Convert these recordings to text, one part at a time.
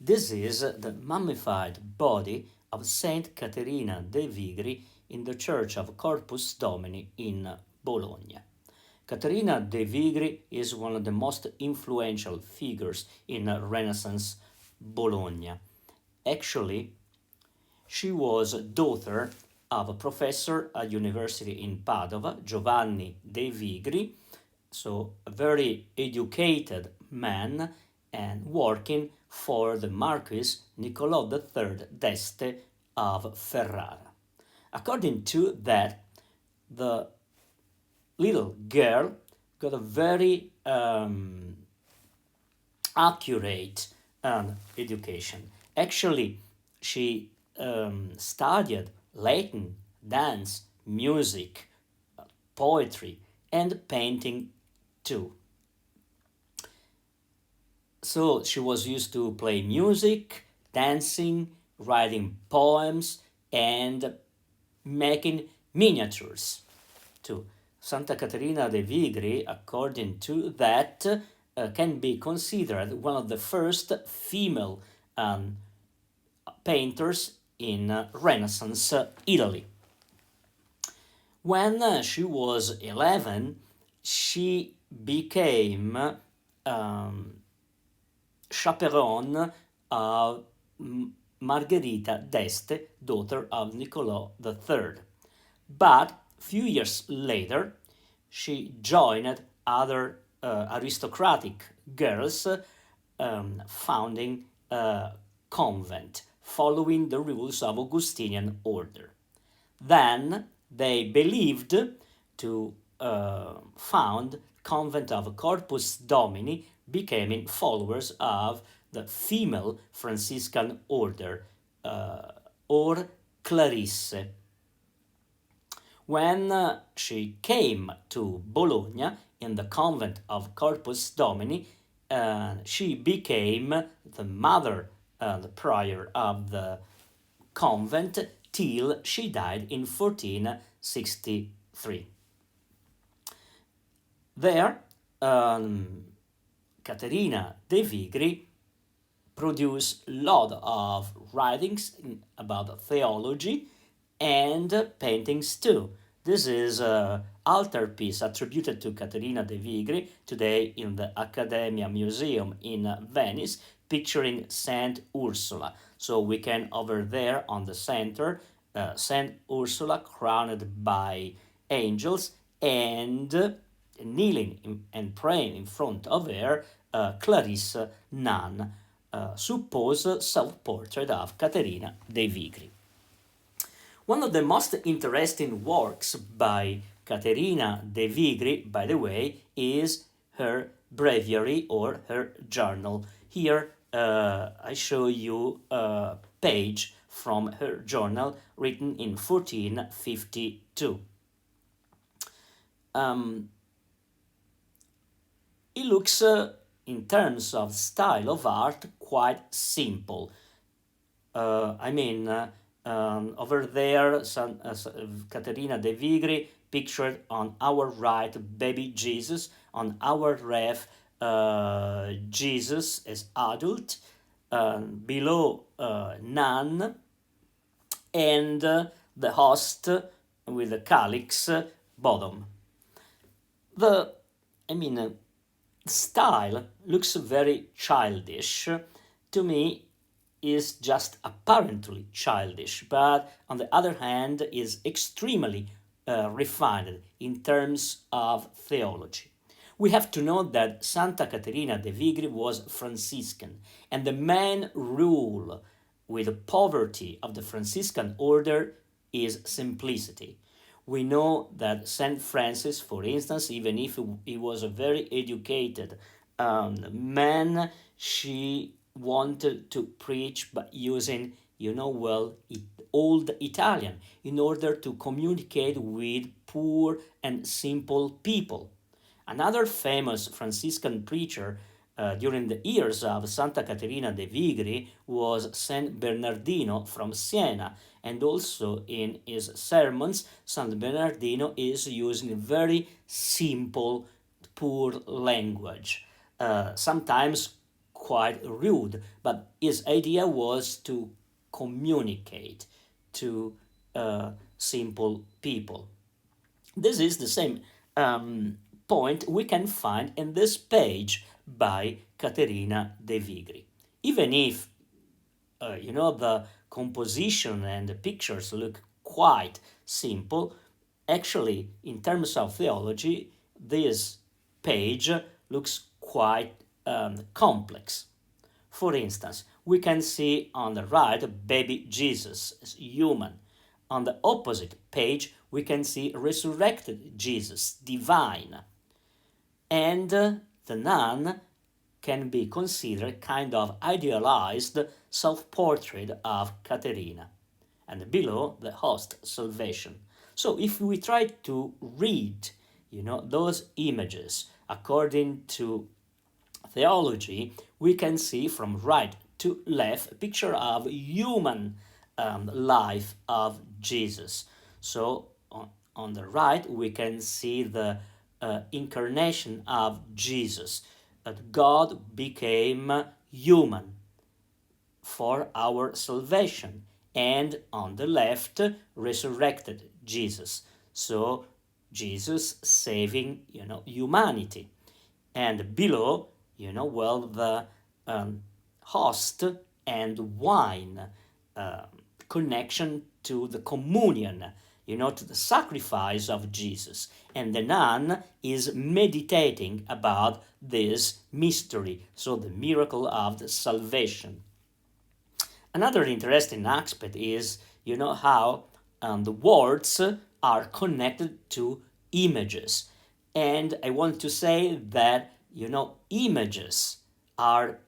This is the mummified body of Saint Caterina de Vigri in the Church of Corpus Domini in Bologna. Caterina de Vigri is one of the most influential figures in Renaissance Bologna. Actually, she was daughter of a professor at university in Padova, Giovanni de Vigri, so a very educated man and working for the Marquis Niccolò III d'Este of Ferrara. According to that, the little girl got a very accurate education. Actually, she studied Latin, dance, music, poetry, and painting too. So she was used to play music, dancing, writing poems, and making miniatures too. Santa Caterina de Vigri, according to that, can be considered one of the first female painters in Renaissance Italy. When she was 11, she became chaperone of Margherita d'Este, daughter of Niccolò III. But few years later, she joined other aristocratic girls, founding a convent following the rules of Augustinian order. Then they believed to found convent of Corpus Domini, becoming followers of the female Franciscan order, or Clarisse. When she came to Bologna in the convent of Corpus Domini, she became the mother, the prior of the convent till she died in 1463. There, Caterina de Vigri produced a lot of writings about theology and paintings too. This is an altarpiece attributed to Caterina de Vigri today in the Accademia Museum in Venice, picturing Saint Ursula. So we can over there on the center, Saint Ursula crowned by angels and kneeling and praying in front of her, Clarisse nun, supposed self-portrait of Caterina de Vigri. One of the most interesting works by Caterina de Vigri, by the way, is her breviary or her journal. Here I show you a page from her journal written in 1452. It looks, in terms of style of art, quite simple. Over there, Caterina de Vigri pictured on our right baby Jesus, on our left Jesus as adult, below nun, and the host with the calyx bottom. The style looks very childish. To me, is just apparently childish, but on the other hand is extremely refined in terms of theology. We have to know that Santa Caterina de Vigri was Franciscan, and the main rule with the poverty of the Franciscan order is simplicity. We know that Saint Francis, for instance, even if he was a very educated man, she wanted to preach by using, old Italian in order to communicate with poor and simple people. Another famous Franciscan preacher during the years of Santa Caterina de Vigri was Saint Bernardino from Siena, and also in his sermons, Saint Bernardino is using very simple, poor language, sometimes quite rude, but his idea was to communicate to simple people. This is the same point we can find in this page by Caterina de Vigri. Even if the composition and the pictures look quite simple, actually, in terms of theology, this page looks quite complex. For instance, we can see on the right baby Jesus as human. On the opposite page, we can see resurrected Jesus, divine. And the nun can be considered kind of idealized self-portrait of Caterina. And below, the host salvation. So if we try to read, those images according to theology, we can see from right to left a picture of human life of Jesus. So on the right, we can see the incarnation of Jesus, that God became human for our salvation, and on the left, resurrected Jesus. So Jesus saving, humanity. And below, the host and wine connection to the communion, to the sacrifice of Jesus. And the nun is meditating about this mystery, so the miracle of the salvation. Another interesting aspect is, how the words are connected to images. And I want to say that, images are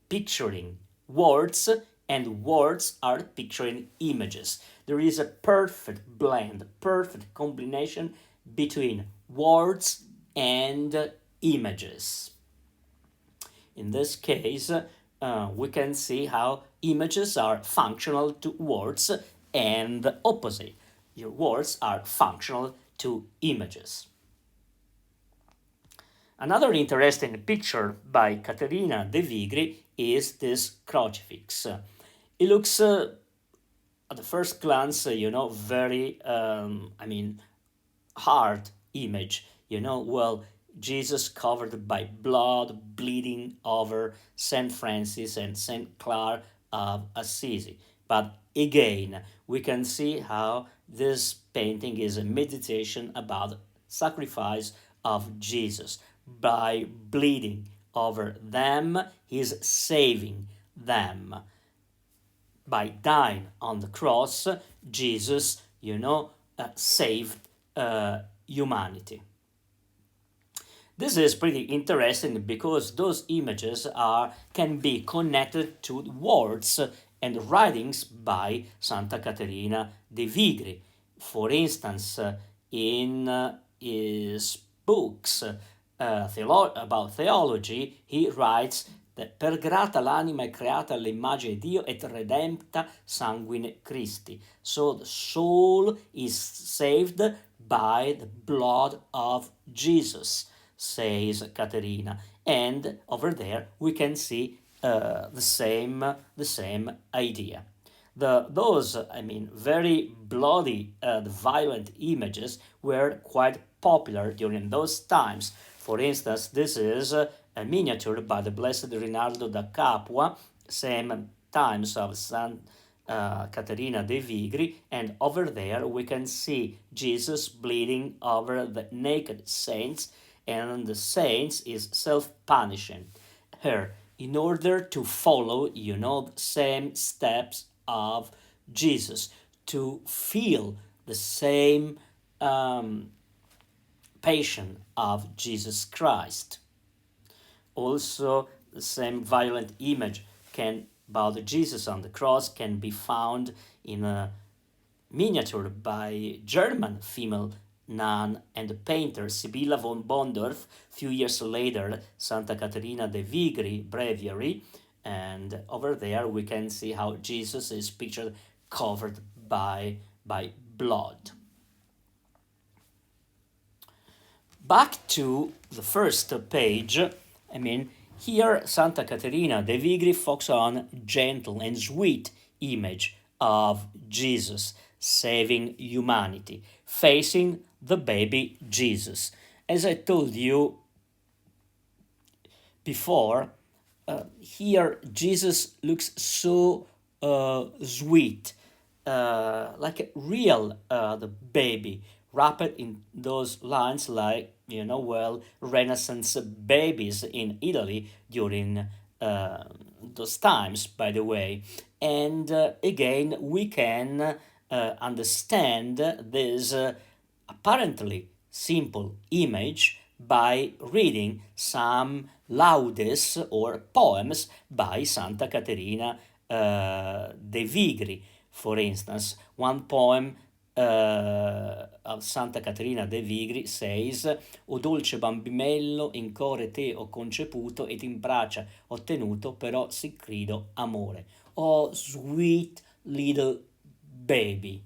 picturing words and words are picturing images. There is a perfect blend, perfect combination between words and images. In this case, we can see how images are functional to words and the opposite. Your words are functional to images. Another interesting picture by Caterina de Vigri is this crucifix. It looks, at the first glance, very, hard image. Jesus covered by blood, bleeding over St. Francis and St. Clara of Assisi. But again, we can see how this painting is a meditation about sacrifice of Jesus. By bleeding over them, he is saving them. By dying on the cross, Jesus, saved humanity. This is pretty interesting because those images can be connected to words and writings by Santa Caterina de Vigri. For instance, in his books about theology, he writes that per grata l'anima è creata all'immagine di Dio et redempta sanguine Christi. So the soul is saved by the blood of Jesus, says Caterina. And over there we can see the same idea. Those very bloody, violent images were quite popular during those times. For instance, this is a miniature by the Blessed Rinaldo da Capua, same times of Caterina de Vigri, and over there we can see Jesus bleeding over the naked saints, and the saints is self-punishing her in order to follow, the same steps of Jesus, to feel the same passion of Jesus Christ. Also, the same violent image about Jesus on the cross can be found in a miniature by German female nun and painter Sibylla von Bondorf. Few years later, Santa Caterina de Vigri breviary, and over there we can see how Jesus is pictured covered by blood. Back to the first page, Here, Santa Caterina de Vigri focuses on gentle and sweet image of Jesus saving humanity, facing the baby Jesus. As I told you before, here Jesus looks so sweet, like a real the baby, wrapped in those lines like, well, Renaissance babies in Italy during those times, by the way. And again, we can understand this apparently simple image by reading some laudes or poems by Santa Caterina de Vigri. For instance, one poem of Santa Caterina de Vigri says: O dolce bambimello, in core te ho conceputo, ed in braccia ho tenuto, però si grido amore. Oh, sweet little baby,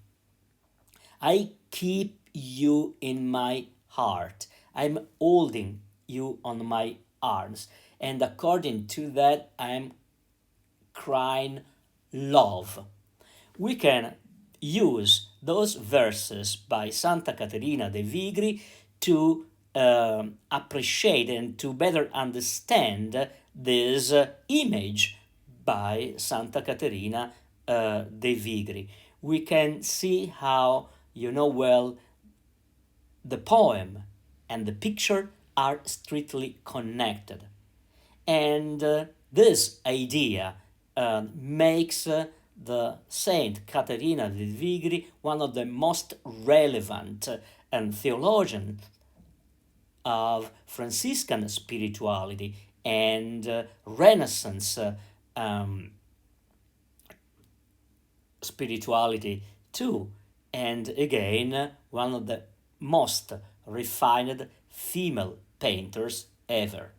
I keep you in my heart. I'm holding you on my arms. And according to that, I'm crying love. We can use those verses by Santa Caterina de Vigri to appreciate and to better understand this image by Santa Caterina de Vigri. We can see how, well, the poem and the picture are strictly connected. And this idea makes the Saint Caterina de Vigri one of the most relevant theologians of Franciscan spirituality and Renaissance spirituality too. And again, one of the most refined female painters ever.